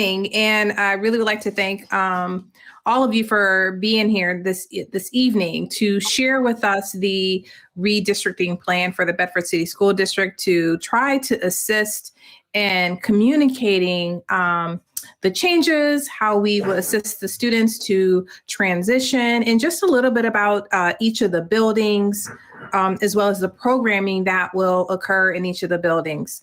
And I really would like to thank all of you for being here this evening to share with us the redistricting plan for the Bedford City School District to try to assist in communicating the changes, how we will assist the students to transition, and just a little bit about each of the buildings, as well as the programming that will occur in each of the buildings.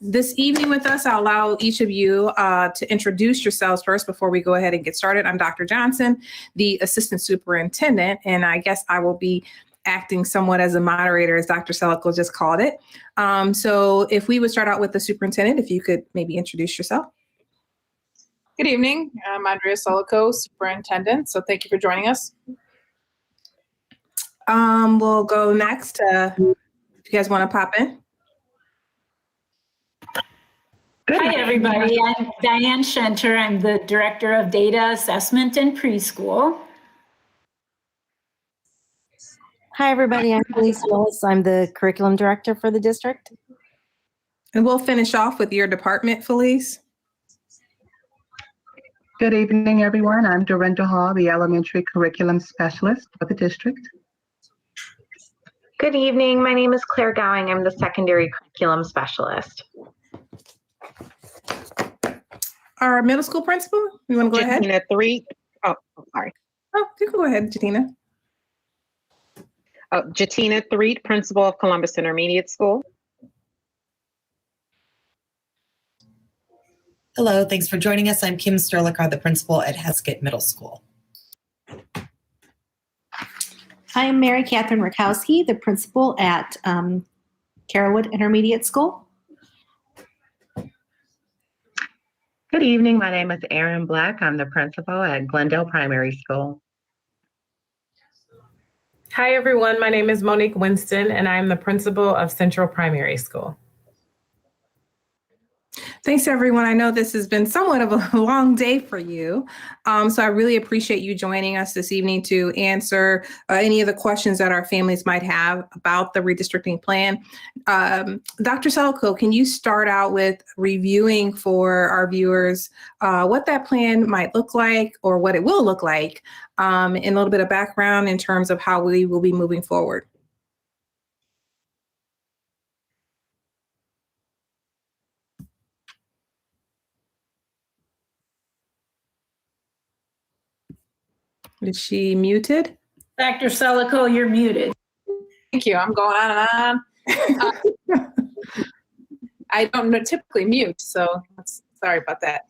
This evening with us, I'll allow each of you to introduce yourselves first before we go ahead and get started. I'm Dr. Johnson, the Assistant Superintendent, and I guess I will be acting somewhat as a moderator, as Dr. Selico just called it. So if we would start out with the superintendent, if you could maybe introduce yourself. Good evening. I'm Andrea Selico, Superintendent. So thank you for joining us. We'll go next. If you guys want to pop in. Hi, everybody. I'm Diane Shenter. I'm the Director of Data Assessment and Preschool. Hi, everybody. I'm Felice Willis. I'm the Curriculum Director for the district. And we'll finish off with your department, Felice. Good evening, everyone. I'm Dorinda Hall, the Elementary Curriculum Specialist for the district. Good evening. My name is Claire Gowing. I'm the Secondary Curriculum Specialist. Our middle school principal, you want to go ahead? Jatina Threet. Oh, sorry. Oh, you can go ahead, Jatina. Jatina Threet, Principal of Columbus Intermediate School. Hello, thanks for joining us. I'm Kim Sterlikar, the principal at Heskett Middle School. I am Mary Catherine Rakowski, the principal at Carrollwood Intermediate School. Good evening. My name is Erin Black. I'm the principal at Glendale Primary School. Hi, everyone. My name is Monique Winston, and I'm the principal of Central Primary School. Thanks, everyone. I know this has been somewhat of a long day for you. So I really appreciate you joining us this evening to answer any of the questions that our families might have about the redistricting plan. Dr. Selico, can you start out with reviewing for our viewers what that plan might look like or what it will look like, and a little bit of background in terms of how we will be moving forward? Is she muted? Dr. Selico, you're muted. Thank you. I'm going on and on. I don't typically mute, so sorry about that.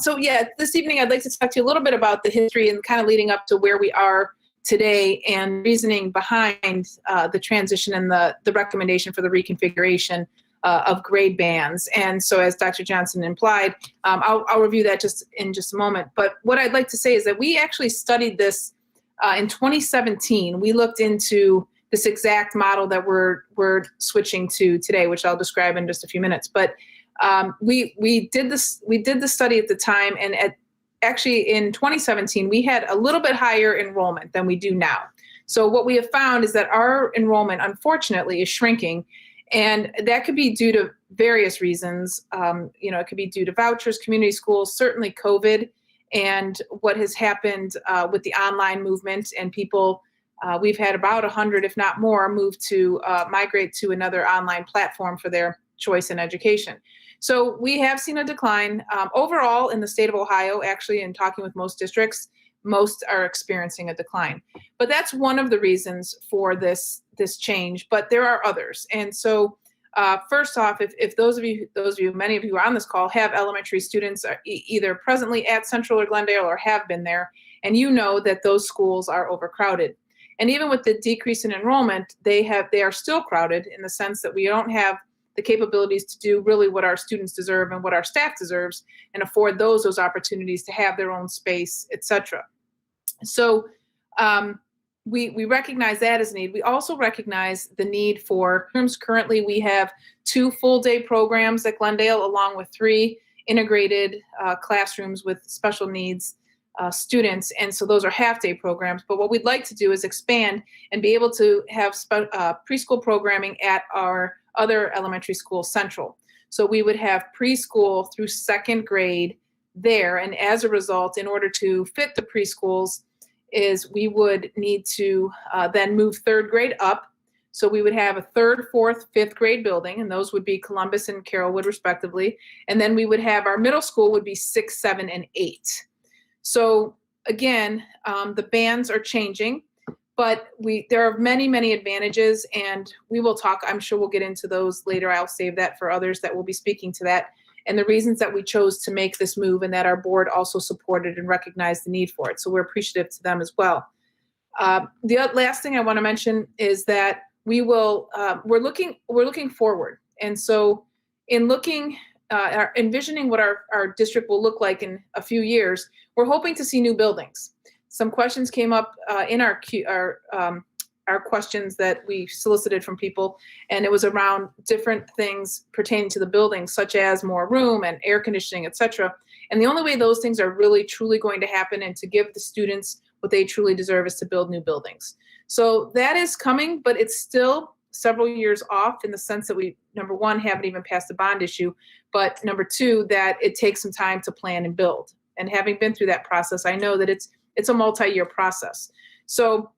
So yeah, this evening I'd like to talk to you a little bit about the history and kind of leading up to where we are today and reasoning behind the transition and the recommendation for the reconfiguration of grade bands. And so as Dr. Johnson implied, I'll review that in just a moment. But what I'd like to say is that we actually studied this in 2017. We looked into this exact model that we're switching to today, which I'll describe in just a few minutes. But we did the study at the time, and actually in 2017, we had a little bit higher enrollment than we do now. So what we have found is that our enrollment, unfortunately, is shrinking. And that could be due to various reasons. It could be due to vouchers, community schools, certainly COVID, and what has happened with the online movement. And people, we've had about 100, if not more, move to migrate to another online platform for their choice in education. So we have seen a decline overall in the state of Ohio. Actually, in talking with most districts, most are experiencing a decline. But that's one of the reasons for this change, but there are others. And so first off, if those of you, many of you are on this call, have elementary students either presently at Central or Glendale or have been there, and you know that those schools are overcrowded. And even with the decrease in enrollment, they are still crowded in the sense that we don't have the capabilities to do really what our students deserve and what our staff deserves and afford those opportunities to have their own space, et cetera. So we recognize that as a need. We also recognize the need for rooms. Currently, we have 2 full-day programs at Glendale, along with 3 integrated classrooms with special needs students. And so those are half-day programs. But what we'd like to do is expand and be able to have preschool programming at our other elementary school, Central. So we would have preschool through second grade there. And as a result, in order to fit the preschools, is we would need to then move third grade up. So we would have a third, fourth, fifth grade building, and those would be Columbus and Carrollwood respectively. And then we would have our middle school would be 6, 7, and 8. So again, the bands are changing, but there are many, many advantages, and we will talk, I'm sure we'll get into those later. I'll save that for others that will be speaking to that, and the reasons that we chose to make this move, and that our board also supported and recognized the need for it. So we're appreciative to them as well. The last thing I want to mention is that we're looking forward. And so in envisioning what our district will look like in a few years, we're hoping to see new buildings. Some questions came up in our questions that we solicited from people, and it was around different things pertaining to the building, such as more room and air conditioning, et cetera. And the only way those things are really truly going to happen and to give the students what they truly deserve is to build new buildings. So that is coming, but it's still several years off in the sense that we, number one, haven't even passed a bond issue, but number two, that it takes some time to plan and build. And having been through that process, I know that it's a multi-year process. So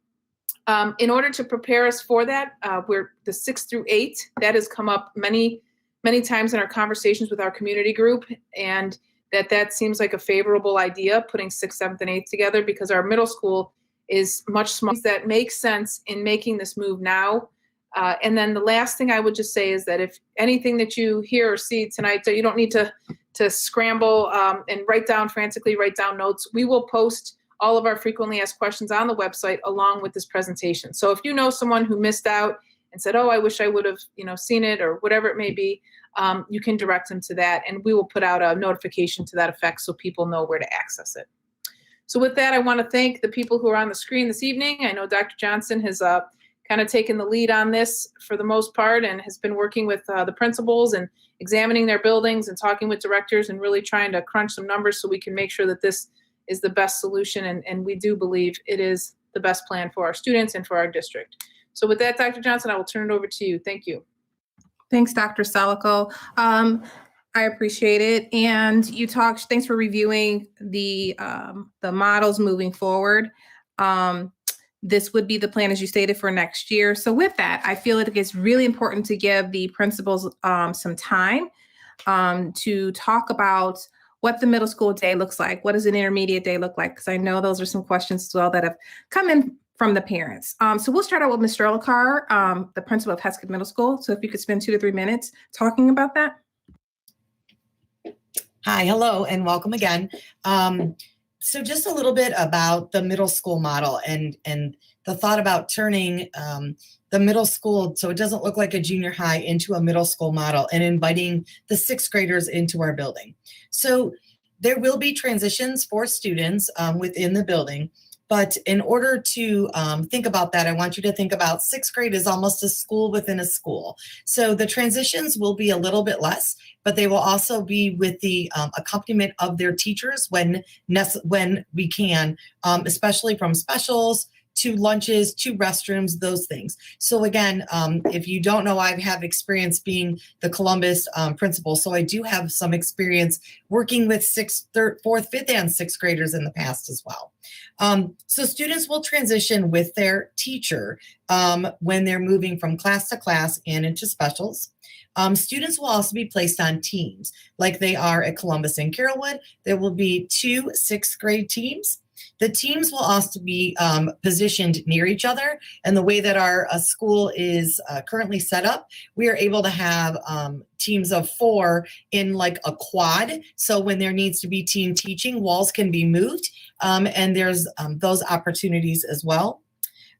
in order to prepare us for that, we're the 6 through 8, that has come up many, many times in our conversations with our community group, and that seems like a favorable idea, putting 6th, 7th, and 8th together, because our middle school is much smaller. That makes sense in making this move now. And then the last thing I would just say is that if anything that you hear or see tonight, that you don't need to scramble and frantically write down notes. We will post all of our frequently asked questions on the website along with this presentation. So if you know someone who missed out and said, oh, I wish I would have seen it, or whatever it may be, you can direct them to that, and we will put out a notification to that effect so people know where to access it. So with that, I want to thank the people who are on the screen this evening. I know Dr. Johnson has kind of taken the lead on this for the most part, and has been working with the principals and examining their buildings and talking with directors and really trying to crunch some numbers so we can make sure that this is the best solution. And we do believe it is the best plan for our students and for our district. So with that, Dr. Johnson, I will turn it over to you. Thank you. Thanks, Dr. Salico. I appreciate it. And thanks for reviewing the models moving forward. This would be the plan, as you stated, for next year. So with that, I feel like it's really important to give the principals some time to talk about what the middle school day looks like. What does an intermediate day look like? Because I know those are some questions as well that have come in from the parents. So we'll start out with Mr. Earlcar, the principal of Heskett Middle School. So if you could spend 2 to 3 minutes talking about that. Hi, hello, and welcome again. So just a little bit about the middle school model and the thought about turning the middle school so it doesn't look like a junior high into a middle school model, and inviting the 6th graders into our building. So there will be transitions for students within the building. But in order to think about that, I want you to think about 6th grade is almost a school within a school. So the transitions will be a little bit less, but they will also be with the accompaniment of their teachers when we can, especially from specials to lunches to restrooms, those things. So again, if you don't know, I have experience being the Columbus principal. So I do have some experience working with 4th, 5th, and 6th graders in the past as well. So students will transition with their teacher when they're moving from class to class and into specials. Students will also be placed on teams like they are at Columbus and Carrollwood. There will be 2 6th grade teams. The teams will also be positioned near each other. And the way that our school is currently set up, we are able to have teams of 4 in like a quad. So when there needs to be team teaching, walls can be moved. And there's those opportunities as well.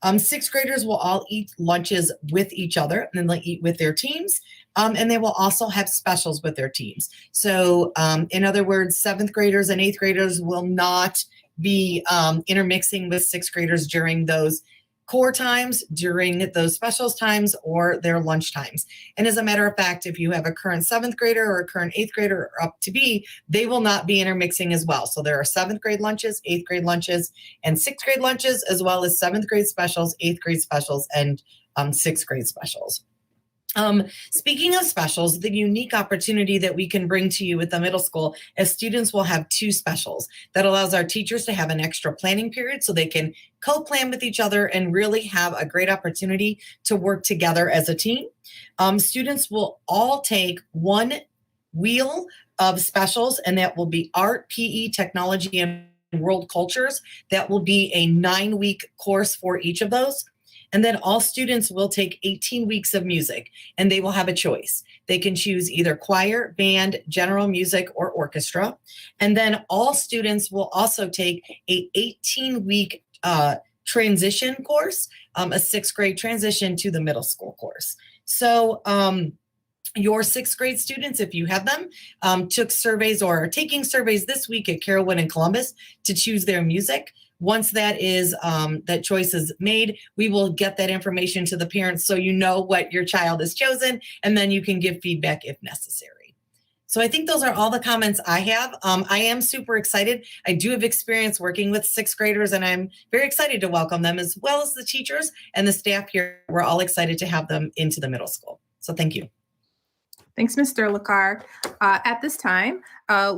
6th graders will all eat lunches with each other, and then they'll eat with their teams. And they will also have specials with their teams. So in other words, 7th graders and 8th graders will not be intermixing with 6th graders during those core times, during those specials times, or their lunch times. And as a matter of fact, if you have a current 7th grader or a current 8th grader or up to be, they will not be intermixing as well. So there are 7th grade lunches, 8th grade lunches, and 6th grade lunches, as well as 7th grade specials, 8th grade specials, and 6th grade specials. Speaking of specials, the unique opportunity that we can bring to you at the middle school is students will have 2 specials. That allows our teachers to have an extra planning period so they can co-plan with each other and really have a great opportunity to work together as a team. Students will all take 1 wheel of specials, and that will be art, PE, technology, and world cultures. That will be a 9-week course for each of those. And then all students will take 18 weeks of music, and they will have a choice. They can choose either choir, band, general music, or orchestra. And then all students will also take a 18-week transition course, a 6th grade transition to the middle school course. So your 6th grade students, if you have them, took surveys or are taking surveys this week at Carrollwood and Columbus to choose their music. Once that choice is made, we will get that information to the parents so you know what your child has chosen, and then you can give feedback if necessary. So I think those are all the comments I have. I am super excited. I do have experience working with 6th graders, and I'm very excited to welcome them, as well as the teachers and the staff here. We're all excited to have them into the middle school. So thank you. Thanks, Mr. LaCar. At this time,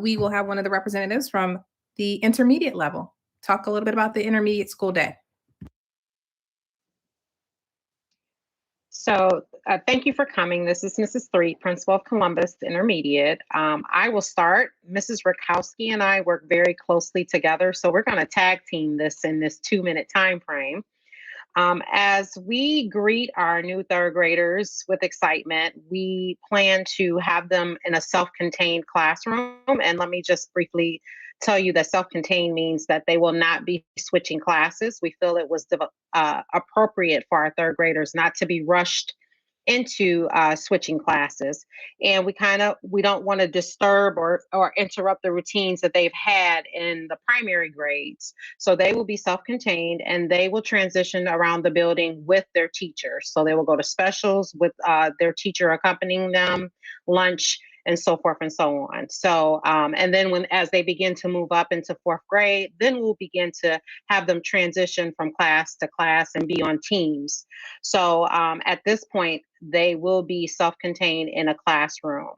we will have one of the representatives from the intermediate level talk a little bit about the intermediate school day. So thank you for coming. This is Mrs. Threet, Principal of Columbus Intermediate. I will start. Mrs. Rakowski and I work very closely together, so we're going to tag team this in this 2-minute time frame. As we greet our new 3rd graders with excitement, we plan to have them in a self-contained classroom. And let me just briefly tell you that self-contained means that they will not be switching classes. We feel it was appropriate for our 3rd graders not to be rushed into switching classes. And we don't want to disturb or interrupt the routines that they've had in the primary grades. So they will be self-contained, and they will transition around the building with their teachers. So they will go to specials with their teacher accompanying them, lunch, and so forth and so on. So, and then as they begin to move up into 4th grade, then we'll begin to have them transition from class to class and be on teams. So at this point, they will be self-contained in a classroom.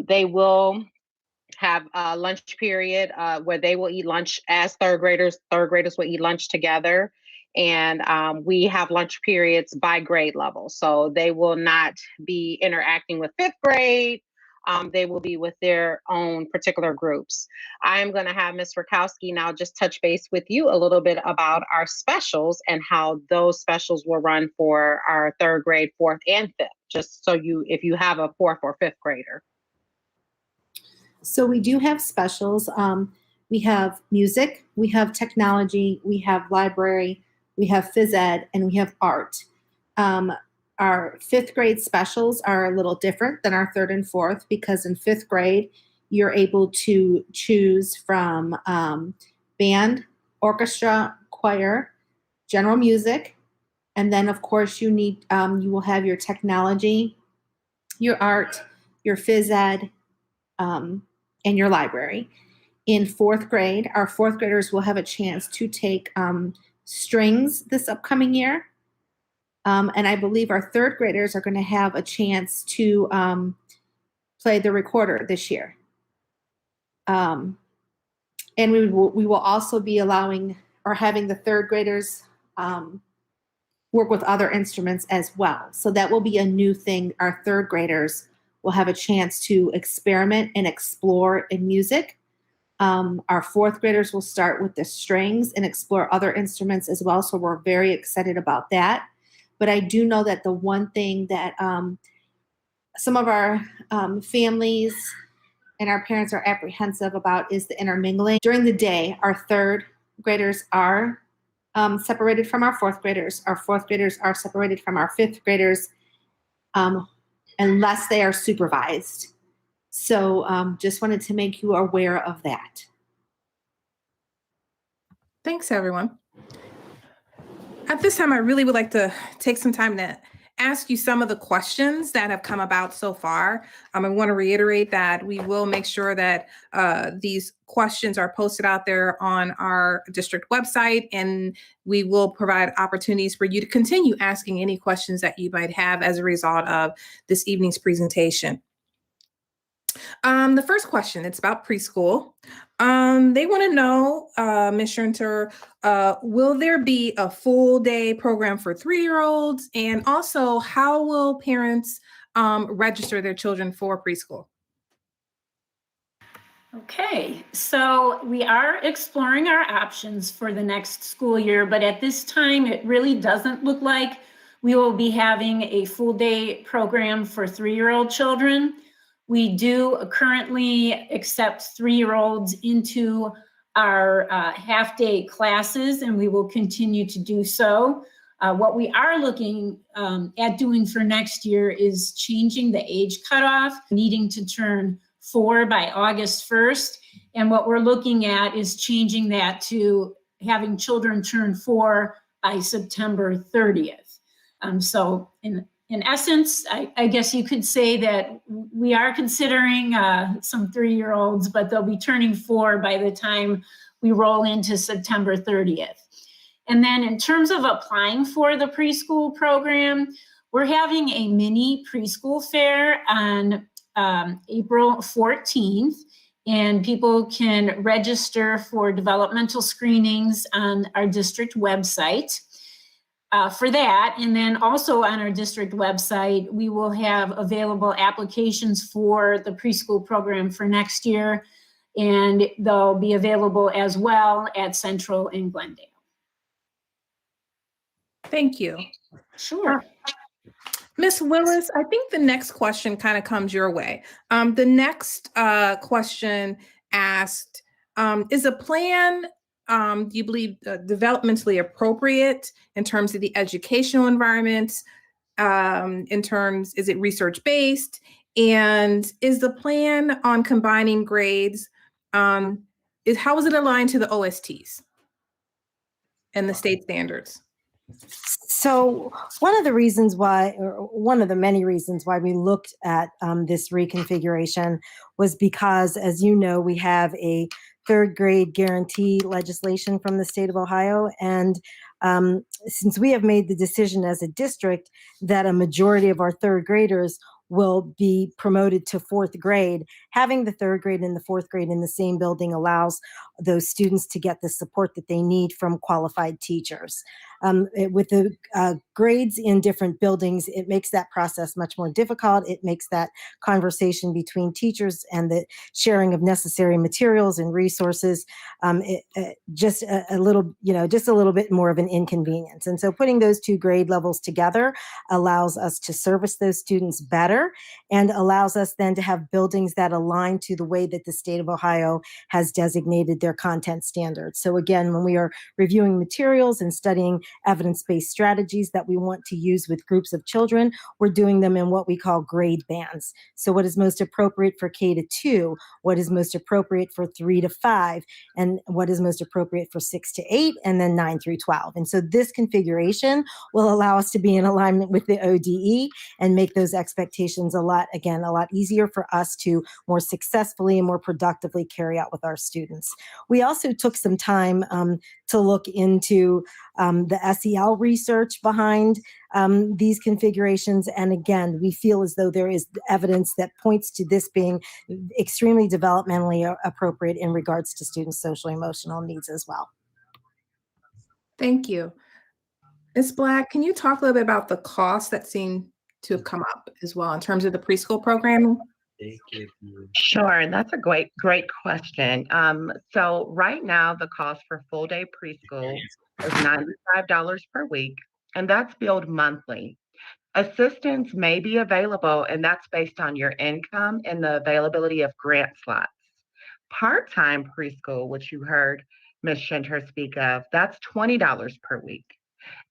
They will have a lunch period where they will eat lunch as 3rd graders. 3rd graders will eat lunch together. And we have lunch periods by grade level. So they will not be interacting with 5th grade. They will be with their own particular groups. I am going to have Ms. Rakowski now just touch base with you a little bit about our specials and how those specials will run for our 3rd grade, 4th, and 5th, just so if you have a 4th or 5th grader. So we do have specials. We have music, we have technology, we have library, we have phys ed, and we have art. Our 5th grade specials are a little different than our 3rd and 4th, because in 5th grade, you're able to choose from band, orchestra, choir, general music, and then of course you will have your technology, your art, your phys ed, and your library. In 4th grade, our 4th graders will have a chance to take strings this upcoming year. And I believe our 3rd graders are going to have a chance to play the recorder this year. And we will also be allowing or having the 3rd graders work with other instruments as well. So that will be a new thing. Our 3rd graders will have a chance to experiment and explore in music. Our 4th graders will start with the strings and explore other instruments as well. So we're very excited about that. But I do know that the one thing that some of our families and our parents are apprehensive about is the intermingling. During the day, our 3rd graders are separated from our 4th graders. Our 4th graders are separated from our 5th graders unless they are supervised. So just wanted to make you aware of that. Thanks, everyone. At this time, I really would like to take some time to ask you some of the questions that have come about so far. I want to reiterate that we will make sure that these questions are posted out there on our district website, and we will provide opportunities for you to continue asking any questions that you might have as a result of this evening's presentation. The first question, it's about preschool. They want to know, Ms. Schunter, will there be a full day program for 3-year-olds? And also, how will parents register their children for preschool? Okay, so we are exploring our options for the next school year, but at this time, it really doesn't look like we will be having a full day program for 3-year-old children. We do currently accept 3-year-olds into our half-day classes, and we will continue to do so. What we are looking at doing for next year is changing the age cutoff, needing to turn 4 by August 1st. And what we're looking at is changing that to having children turn 4 by September 30th. So in essence, I guess you could say that we are considering some 3-year-olds, but they'll be turning 4 by the time we roll into September 30th. And then in terms of applying for the preschool program, we're having a mini preschool fair on April 14th, and people can register for developmental screenings on our district website. For that, and then also on our district website, we will have available applications for the preschool program for next year, and they'll be available as well at Central and Glendale. Thank you. Sure. Ms. Willis, I think the next question kind of comes your way. The next question asked, is a plan, do you believe developmentally appropriate in terms of the educational environment? Is it research-based? And is the plan on combining grades, how is it aligned to the OSTs and the state standards? So one of the reasons why, or one of the many reasons why we looked at this reconfiguration was because, as you know, we have a 3rd grade guarantee legislation from the state of Ohio. And since we have made the decision as a district that a majority of our 3rd graders will be promoted to 4th grade, having the 3rd grade and the 4th grade in the same building allows those students to get the support that they need from qualified teachers. With the grades in different buildings, it makes that process much more difficult. It makes that conversation between teachers and the sharing of necessary materials and resources just a little bit more of an inconvenience. And so putting those 2 grade levels together allows us to service those students better and allows us then to have buildings that align to the way that the state of Ohio has designated their content standards. So again, when we are reviewing materials and studying evidence-based strategies that we want to use with groups of children, we're doing them in what we call grade bands. So what is most appropriate for K-2, what is most appropriate for 3-5, and what is most appropriate for 6-8, and then 9-12. And so this configuration will allow us to be in alignment with the ODE and make those expectations a lot easier for us to more successfully and more productively carry out with our students. We also took some time to look into the SEL research behind these configurations. And again, we feel as though there is evidence that points to this being extremely developmentally appropriate in regards to students' social emotional needs as well. Thank you. Ms. Black, can you talk a little bit about the costs that seem to have come up as well in terms of the preschool programming? Sure, that's a great question. So right now, the cost for full day preschool is $95 per week, and that's billed monthly. Assistance may be available, and that's based on your income and the availability of grant slots. Part-time preschool, which you heard Ms. Schunter speak of, that's $20 per week.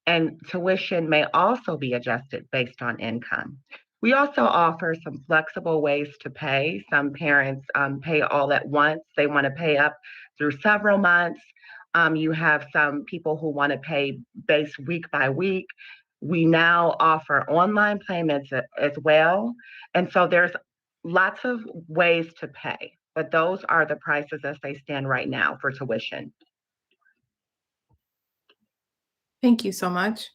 And tuition may also be adjusted based on income. We also offer some flexible ways to pay. Some parents pay all at once. They want to pay up through several months. You have some people who want to pay base week by week. We now offer online payments as well. And so there's lots of ways to pay, but those are the prices as they stand right now for tuition. Thank you so much.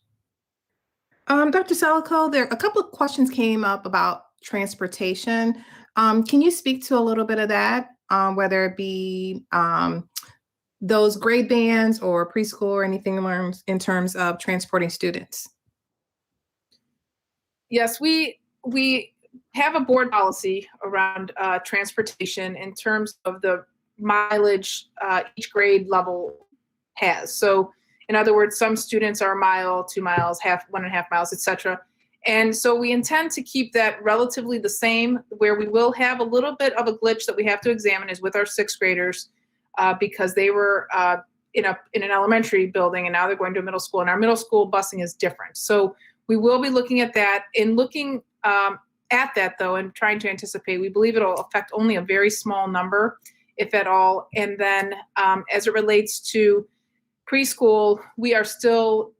Dr. Salico, there a couple of questions came up about transportation. Can you speak to a little bit of that, whether it be those grade bands or preschool or anything in terms of transporting students? Yes, we have a board policy around transportation in terms of the mileage each grade level has. So in other words, some students are a mile, 2 miles, 1.5 miles, etc. And so we intend to keep that relatively the same. Where we will have a little bit of a glitch that we have to examine is with our 6th graders because they were in an elementary building and now they're going to a middle school, and our middle school busing is different. So we will be looking at that. In looking at that, though, and trying to anticipate, we believe it'll affect only a very small number, if at all. And then as it relates to preschool, we are still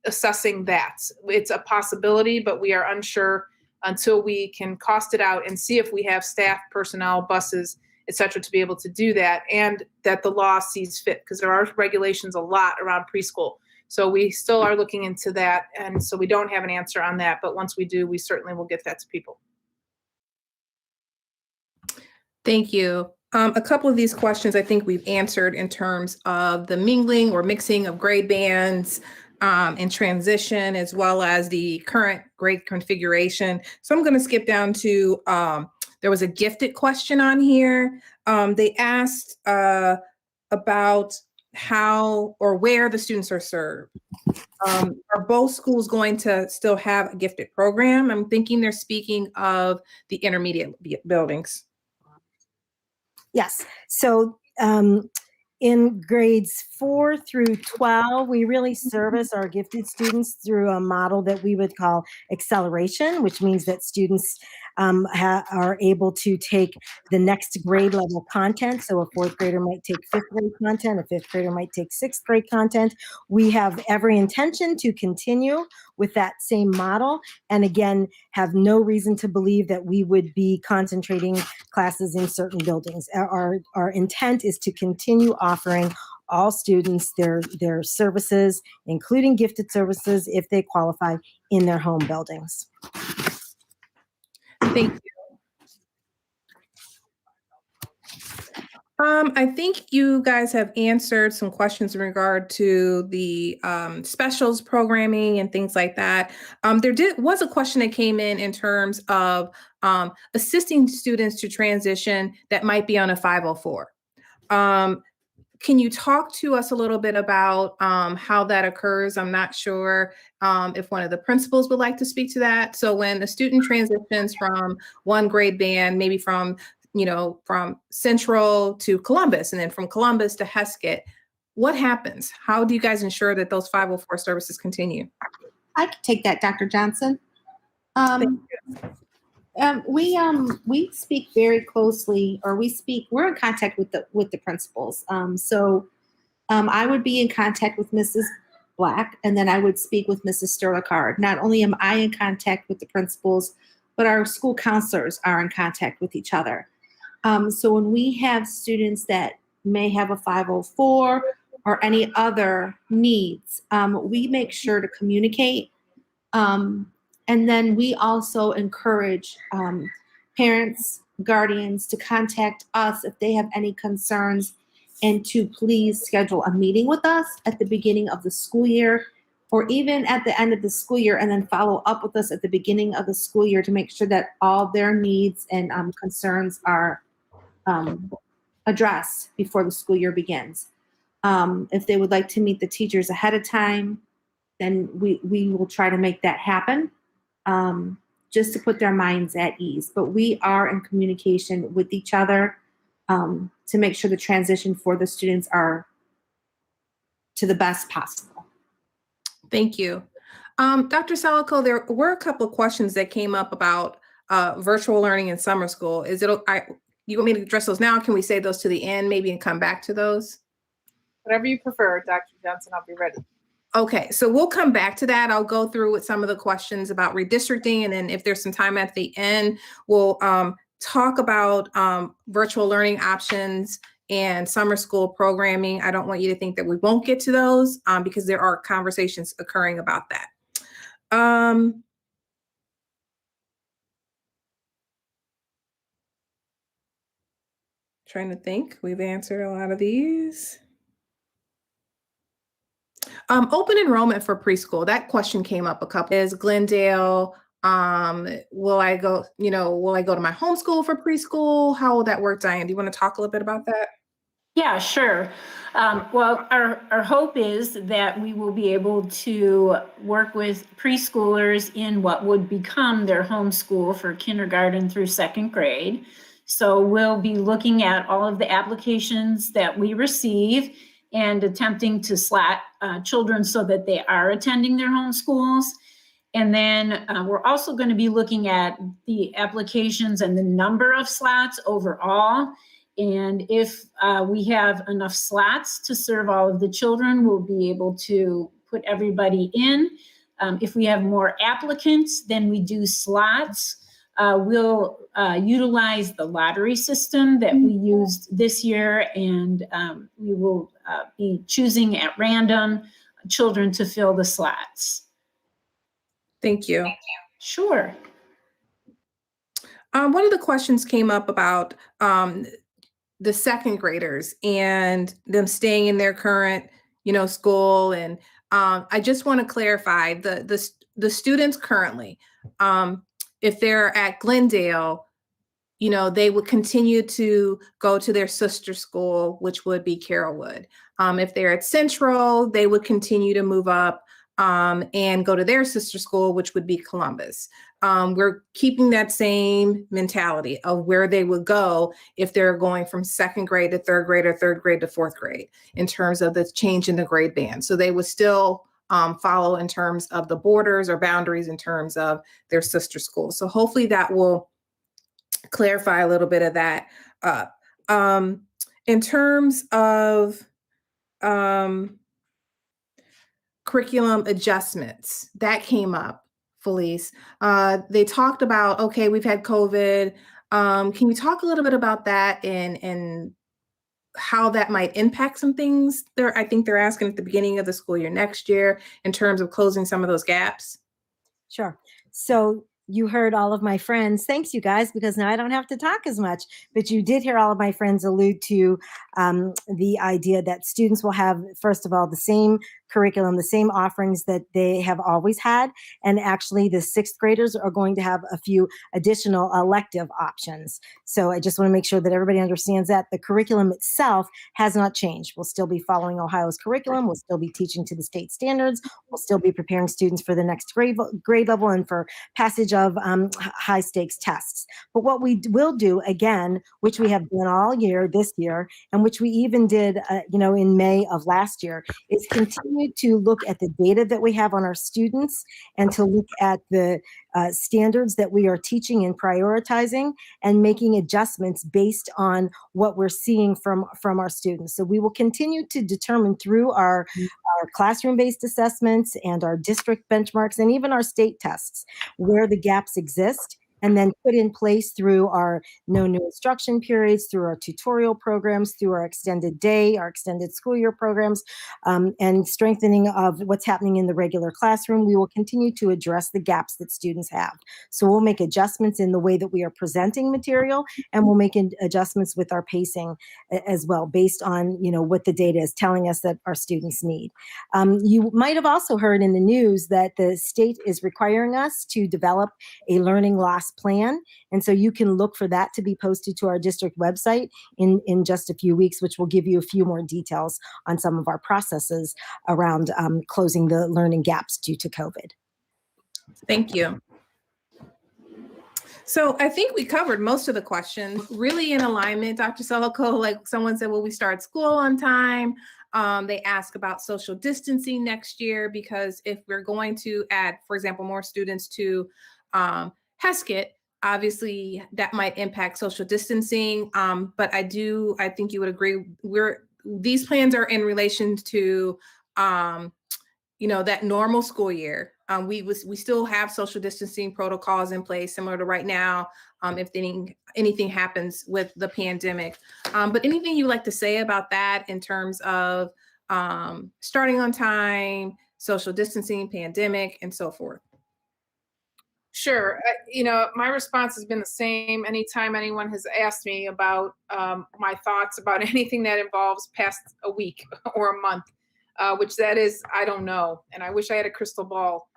assessing that. It's a possibility, but we are unsure until we can cost it out and see if we have staff, personnel, buses, et cetera, to be able to do that, and that the law sees fit, because there are regulations a lot around preschool. So we still are looking into that, and so we don't have an answer on that, but once we do, we certainly will get that to people. Thank you. A couple of these questions I think we've answered in terms of the mingling or mixing of grade bands and transition, as well as the current grade configuration. So I'm going to skip down to, there was a gifted question on here. They asked about how or where the students are served. Are both schools going to still have a gifted program? I'm thinking they're speaking of the intermediate buildings. Yes. So in grades 4 through 12, we really service our gifted students through a model that we would call acceleration, which means that students are able to take the next grade level content. So a 4th grader might take 5th grade content, a 5th grader might take 6th grade content. We have every intention to continue with that same model, and again, have no reason to believe that we would be concentrating classes in certain buildings. Our intent is to continue offering all students their services, including gifted services, if they qualify, in their home buildings. Thank you. I think you guys have answered some questions in regard to the specials programming and things like that. There was a question that came in terms of assisting students to transition that might be on a 504. Can you talk to us a little bit about how that occurs? I'm not sure if one of the principals would like to speak to that. So when the student transitions from one grade band, maybe from Central to Columbus, and then from Columbus to Heskett, what happens? How do you guys ensure that those 504 services continue? I can take that, Dr. Johnson. We speak very closely, or we're in contact with the principals. I would be in contact with Mrs. Black, and then I would speak with Mrs. Sterlicard. Not only am I in contact with the principals, but our school counselors are in contact with each other. So when we have students that may have a 504 or any other needs, we make sure to communicate. And then we also encourage parents, guardians to contact us if they have any concerns, and to please schedule a meeting with us at the beginning of the school year, or even at the end of the school year, and then follow up with us at the beginning of the school year to make sure that all their needs and concerns are addressed before the school year begins. If they would like to meet the teachers ahead of time, then we will try to make that happen, just to put their minds at ease. But we are in communication with each other to make sure the transition for the students are to the best possible. Thank you. Dr. Salico, there were a couple of questions that came up about virtual learning in summer school. You want me to address those now? Can we save those to the end maybe and come back to those? Whatever you prefer, Dr. Johnson, I'll be ready. Okay, so we'll come back to that. I'll go through with some of the questions about redistricting, and then if there's some time at the end, we'll talk about virtual learning options and summer school programming. I don't want you to think that we won't get to those because there are conversations occurring about that. Trying to think, we've answered a lot of these. Open enrollment for preschool. That question came up a couple. Is Glendale, will I go to my homeschool for preschool? How will that work, Diane? Do you want to talk a little bit about that? Yeah, sure. Well, our hope is that we will be able to work with preschoolers in what would become their homeschool for kindergarten through second grade. So we'll be looking at all of the applications that we receive and attempting to slot children so that they are attending their home schools. And then we're also going to be looking at the applications and the number of slots overall. And if we have enough slots to serve all of the children, we'll be able to put everybody in. If we have more applicants than we do slots, we'll utilize the lottery system that we used this year, and we will be choosing at random children to fill the slots. Thank you. Sure. One of the questions came up about the second graders and them staying in their current, school. And I just want to clarify the students currently, if they're at Glendale, they would continue to go to their sister school, which would be Carrollwood. If they're at Central, they would continue to move up and go to their sister school, which would be Columbus. We're keeping that same mentality of where they would go if they're going from second grade to third grade or third grade to fourth grade in terms of the change in the grade band. So they would still follow in terms of the borders or boundaries in terms of their sister school. So hopefully that will clarify a little bit of that. In terms of curriculum adjustments, that came up, Felice. They talked about, okay, we've had COVID. Can you talk a little bit about that and how that might impact some things there? I think they're asking at the beginning of the school year next year in terms of closing some of those gaps. Sure. So you heard all of my friends. Thanks, you guys, because now I don't have to talk as much. But you did hear all of my friends allude to the idea that students will have, first of all, the same curriculum, the same offerings that they have always had. And actually, the sixth graders are going to have a few additional elective options. So I just want to make sure that everybody understands that the curriculum itself has not changed. We'll still be following Ohio's curriculum. We'll still be teaching to the state standards. We'll still be preparing students for the next grade level and for passage of high stakes tests. But what we will do again, which we have done all year this year, and which we even did, in May of last year, is continue to look at the data that we have on our students and to look at the standards that we are teaching and prioritizing and making adjustments based on what we're seeing from our students. So we will continue to determine through our classroom-based assessments and our district benchmarks and even our state tests where the gaps exist, and then put in place through our no new instruction periods, through our tutorial programs, through our extended day, our extended school year programs, and strengthening of what's happening in the regular classroom. We will continue to address the gaps that students have. So we'll make adjustments in the way that we are presenting material, and we'll make adjustments with our pacing as well, based on what the data is telling us that our students need. You might have also heard in the news that the state is requiring us to develop a learning loss plan. And so you can look for that to be posted to our district website in just a few weeks, which will give you a few more details on some of our processes around closing the learning gaps due to COVID. Thank you. So I think we covered most of the questions, really in alignment, Dr. Selico. Like someone said, will we start school on time? They ask about social distancing next year, because if we're going to add, for example, more students to Heskett, obviously that might impact social distancing. But I think you would agree, these plans are in relation to that normal school year. We still have social distancing protocols in place, similar to right now, if anything happens with the pandemic. But anything you'd like to say about that in terms of starting on time, social distancing, pandemic, and so forth? Sure. My response has been the same. Anytime anyone has asked me about my thoughts about anything that involves past a week or a month, which that is, I don't know. And I wish I had a crystal ball.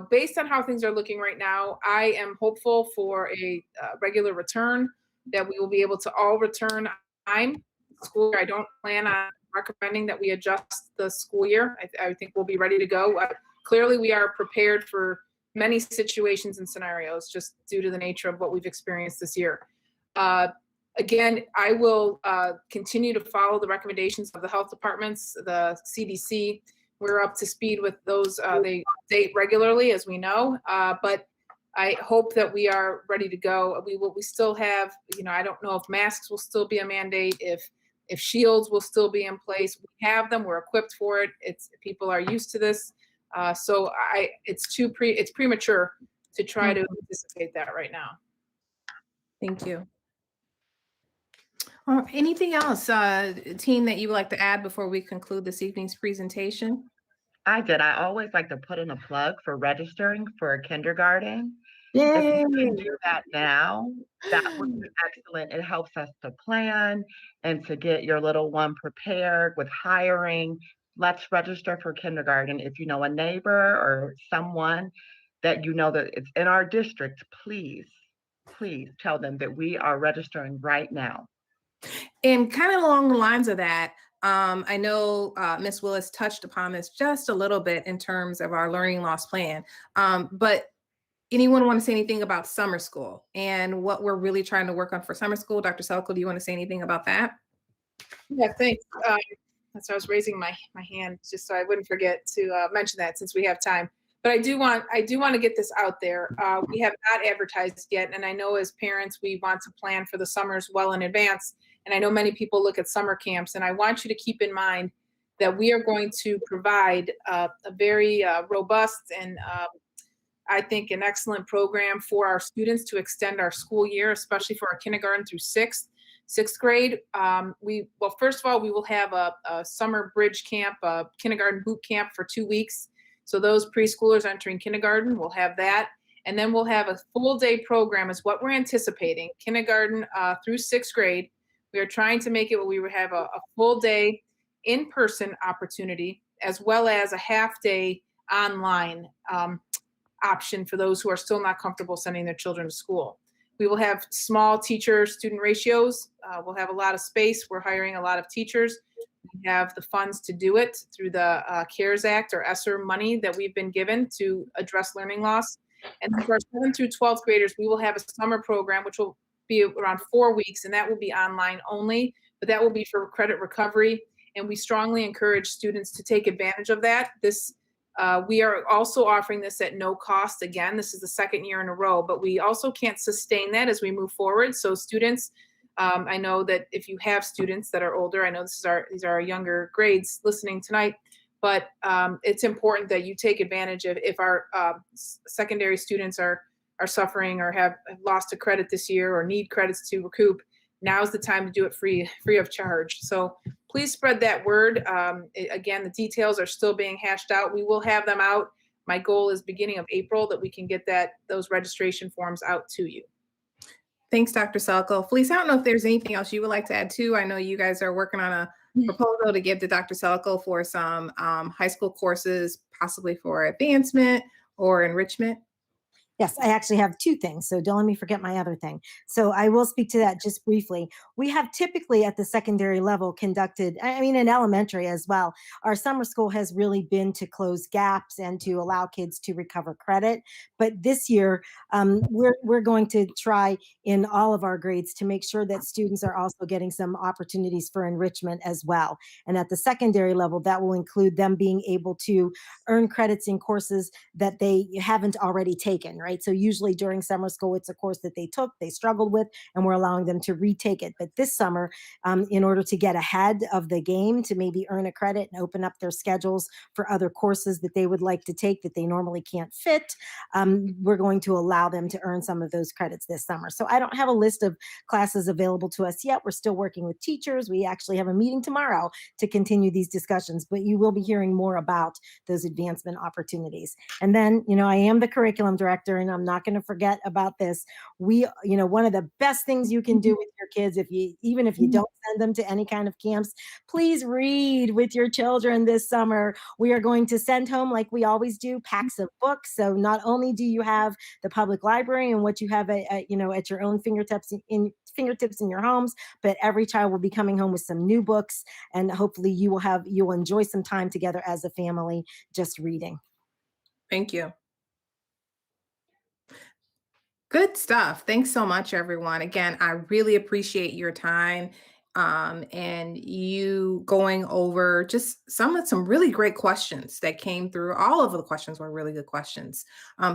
Based on how things are looking right now, I am hopeful for a regular return, that we will be able to all return on time. School year, I don't plan on recommending that we adjust the school year. I think we'll be ready to go. Clearly, we are prepared for many situations and scenarios just due to the nature of what we've experienced this year. Again, I will continue to follow the recommendations of the health departments, the CDC. We're up to speed with those. They update regularly, as we know, but I hope that we are ready to go. We still have, I don't know if masks will still be a mandate, if shields will still be in place. We have them. We're equipped for it. People are used to this. So it's premature to try to anticipate that right now. Thank you. Anything else, team, that you would like to add before we conclude this evening's presentation? I did. I always like to put in a plug for registering for kindergarten. Yay! If you can do that now, that would be excellent. It helps us to plan and to get your little one prepared with hiring. Let's register for kindergarten. If you know a neighbor or someone that you know that it's in our district, please tell them that we are registering right now. And kind of along the lines of that, I know Ms. Willis touched upon this just a little bit in terms of our learning loss plan, but anyone want to say anything about summer school and what we're really trying to work on for summer school? Dr. Selko, do you want to say anything about that? Yeah, thanks. That's why I was raising my hand, just so I wouldn't forget to mention that, since we have time. But I do want to get this out there. We have not advertised yet, and I know as parents we want to plan for the summers well in advance. And I know many people look at summer camps, and I want you to keep in mind that we are going to provide a very robust and I think an excellent program for our students to extend our school year, especially for our kindergarten through sixth grade. First of all, we will have a summer bridge camp, a kindergarten boot camp for 2 weeks. So those preschoolers entering kindergarten will have that. And then we'll have a full day program is what we're anticipating, kindergarten through sixth grade. We are trying to make it where we would have a full day in-person opportunity, as well as a half day online option for those who are still not comfortable sending their children to school. We will have small teacher-student ratios. We'll have a lot of space. We're hiring a lot of teachers. We have the funds to do it through the CARES Act or ESSER money that we've been given to address learning loss. And for our 7th through 12th graders, we will have a summer program, which will be around 4 weeks, and that will be online only, but that will be for credit recovery. And we strongly encourage students to take advantage of that. We are also offering this at no cost. Again, this is the 2nd year in a row, but we also can't sustain that as we move forward. So students, I know that if you have students that are older, I know these are our younger grades listening tonight, but it's important that you take advantage of if our secondary students are suffering or have lost a credit this year or need credits to recoup. Now's the time to do it free of charge. So please spread that word. Again, the details are still being hashed out. We will have them out. My goal is beginning of April that we can get those registration forms out to you. Thanks, Dr. Selko. Felice, I don't know if there's anything else you would like to add too. I know you guys are working on a proposal to give to Dr. Selko for some high school courses, possibly for advancement or enrichment. Yes, I actually have 2 things. So don't let me forget my other thing. So I will speak to that just briefly. We have typically at the secondary level conducted, in elementary as well, our summer school has really been to close gaps and to allow kids to recover credit. But this year, we're going to try in all of our grades to make sure that students are also getting some opportunities for enrichment as well. And at the secondary level, that will include them being able to earn credits in courses that they haven't already taken, right? So usually during summer school, it's a course that they took, they struggled with, and we're allowing them to retake it. But this summer, in order to get ahead of the game, to maybe earn a credit and open up their schedules for other courses that they would like to take that they normally can't fit, we're going to allow them to earn some of those credits this summer. So I don't have a list of classes available to us yet. We're still working with teachers. We actually have a meeting tomorrow to continue these discussions, but you will be hearing more about those advancement opportunities. And then, I am the curriculum director, and I'm not going to forget about this. One of the best things you can do with your kids, even if you don't send them to any kind of camps, please read with your children this summer. We are going to send home, like we always do, packs of books. So not only do you have the public library and what you have at your own fingertips in your homes, but every child will be coming home with some new books, and hopefully you will enjoy some time together as a family just reading. Thank you. Good stuff. Thanks so much, everyone. Again, I really appreciate your time and you going over just some really great questions that came through. All of the questions were really good questions.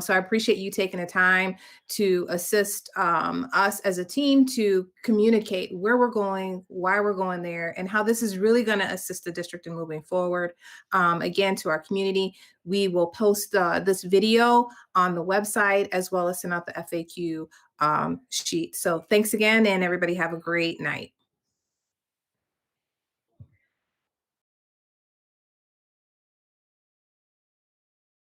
So I appreciate you taking the time to assist us as a team to communicate where we're going, why we're going there, and how this is really going to assist the district in moving forward. Again, to our community, we will post this video on the website as well as send out the FAQ sheet. So thanks again, and everybody have a great night.